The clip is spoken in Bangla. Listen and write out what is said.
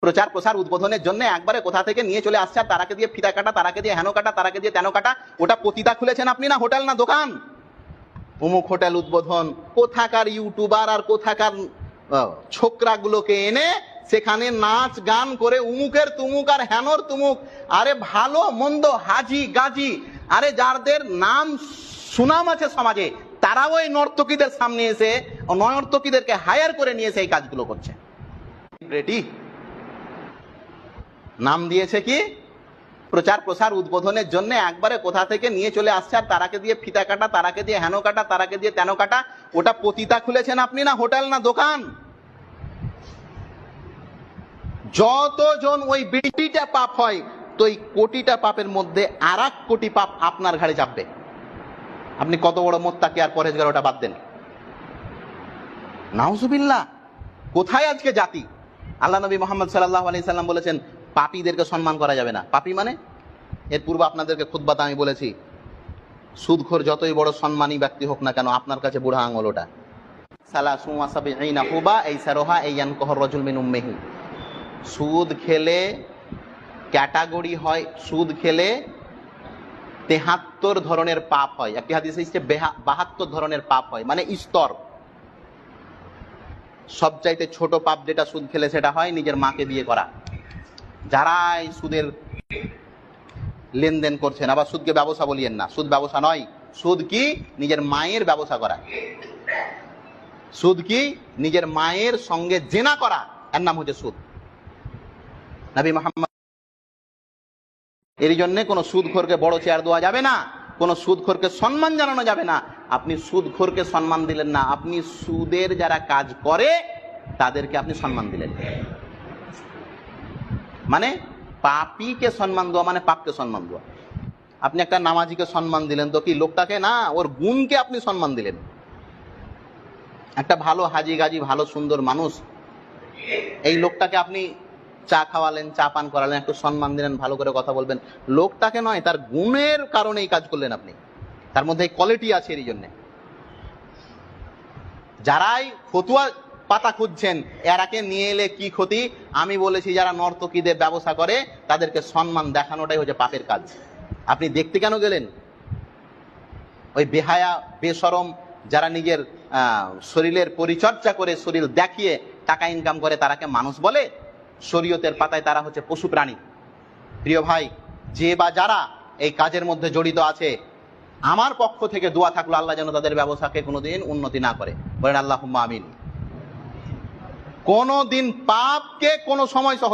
প্রচার প্রসার উদ্বোধনের জন্য একবারে কোথা থেকে নিয়ে চলে আসছে, আর তারাকে দিয়ে ফিতা কাটা, তারাকে দিয়ে হেন কাটা, তারাকে দিয়ে তেন কাটা। ওটা পতিতা খুলেছেন আপনি, না হোটেল না দোকান? অমুক হোটেল উদ্বোধন, কোথাকার ইউটিউবার আর কোথাকার ছোকরাগুলোকে এনে সেখানে নাচ গান করে উমুকের তুমুক আর হেনর তুমুক। আরে ভালো মন্দ হাজি গাজি, আরে যাদের নাম সুনাম আছে সমাজে, তারাও ওই নর্তকীদের সামনে এসে নর্তকীদেরকে হায়ার করে নিয়ে এসে এই কাজগুলো করছে। রেডি নাম দিয়েছে কি? প্রচার প্রসার উদ্বোধনের জন্য একবারে কোথা থেকে নিয়ে চলে আসছে, আর তারাকে দিয়ে ফিতা কাটা, তারাকে দিয়ে হেন কাটা, তারাকে দিয়ে তেন কাটা। ওটা পতিতা খুলেছেন আপনি, না হোটেল না দোকান? যতজন ওই বিটিটা পাপ হয়, তো এই কোটিটা পাপের মধ্যে আর 1 কোটি পাপ আপনার ঘাড়ে চাপবে। আপনি কত বড় মোত্তাকি আর পরহেজগার, ওটা বাদ দেন। নাউজুবিল্লাহ। কোথায় আজকে জাতি? আল্লাহ নবী মুহাম্মদ সাল্লাল্লাহু আলাইহি সাল্লাম বলেছেন পাপীদেরকে সম্মান করা যাবে না। পাপী মানে, এর পূর্বে আপনাদেরকে খুতবাতে আমি বলেছি, সুদখোর যতই বড় সম্মানী ব্যক্তি হোক না কেন, আপনার কাছে বুড়া আঙুল ওটা। সালাসু ওয়া সাবঈনা হুবা আইসারুহা আইয়ানকাহুর রাজুল মিন উম্মিহি। সুদ খেলে ক্যাটাগরি হয়, সুদ খেলে 73 ধরনের পাপ হয়। একটি হাদিসে এসেছে 72 ধরনের পাপ হয়, মানে স্তর। সবচাইতে ছোট পাপ যেটা সুদ খেলে, সেটা হয় নিজের মাকে বিয়ে করা। যারাই সুদের লেনদেন করছেন, আবার সুদকে ব্যবসা বলিয়েন না, সুদ ব্যবসা নয়। সুদ কি? নিজের মায়ের ব্যবসা করা। সুদ কি? নিজের মায়ের সঙ্গে জেনা করা, এর নাম হচ্ছে সুদ। নবী মুহাম্মদ এর জন্য কোন সুদখোরকে বড় চেয়ার দেওয়া যাবে না, কোন সুদখোরকে সম্মান জানানো যাবে না। আপনি সুদখোরকে সম্মান দিলেন না, আপনি সুদের যারা কাজ করে তাদেরকে আপনি সম্মান দিলেন। মানে পাপীকে সম্মান দেওয়া মানে পাপকে সম্মান দেওয়া। আপনি একটা নামাজিকে সম্মান দিলেন তো কি লোকটাকে না, ওর গুণকে আপনি সম্মান দিলেন। একটা ভালো হাজি গাজি, ভালো সুন্দর মানুষ, এই লোকটাকে আপনি চা খাওয়ালেন, চা পান করালেন, একটু সম্মান দিলেন, ভালো করে কথা বলবেন। লোকটাকে নয়, তার গুণের কারণে এই কাজ করলেন আপনি, তার মধ্যে এই কোয়ালিটি আছে। এর জন্য যারাই ফতুয়া পাতা খুঁজছেন, এরাকে নিয়ে এলে কি ক্ষতি? আমি বলেছি যারা নর্তকীদের ব্যবসা করে তাদেরকে সম্মান দেখানোটাই হচ্ছে পাপের কাজ। আপনি দেখতে কেন গেলেন? ওই বেহায়া বেশরম যারা নিজের শরীরের পরিচর্যা করে, শরীর দেখিয়ে টাকা ইনকাম করে, তারাকে মানুষ বলে? শরীয়তের পাতায় তারা হচ্ছে পশু প্রাণী। প্রিয় ভাই, যে বা যারা এই কাজের মধ্যে জড়িত আছে, আমার পক্ষ থেকে দোয়া থাকলো আল্লাহ যেন তাদের ব্যবসাকে কোনোদিন উন্নতি না করে। বলেন আল্লাহুম্মা আমিন। কোনোদিন পাপকে কোনো সময়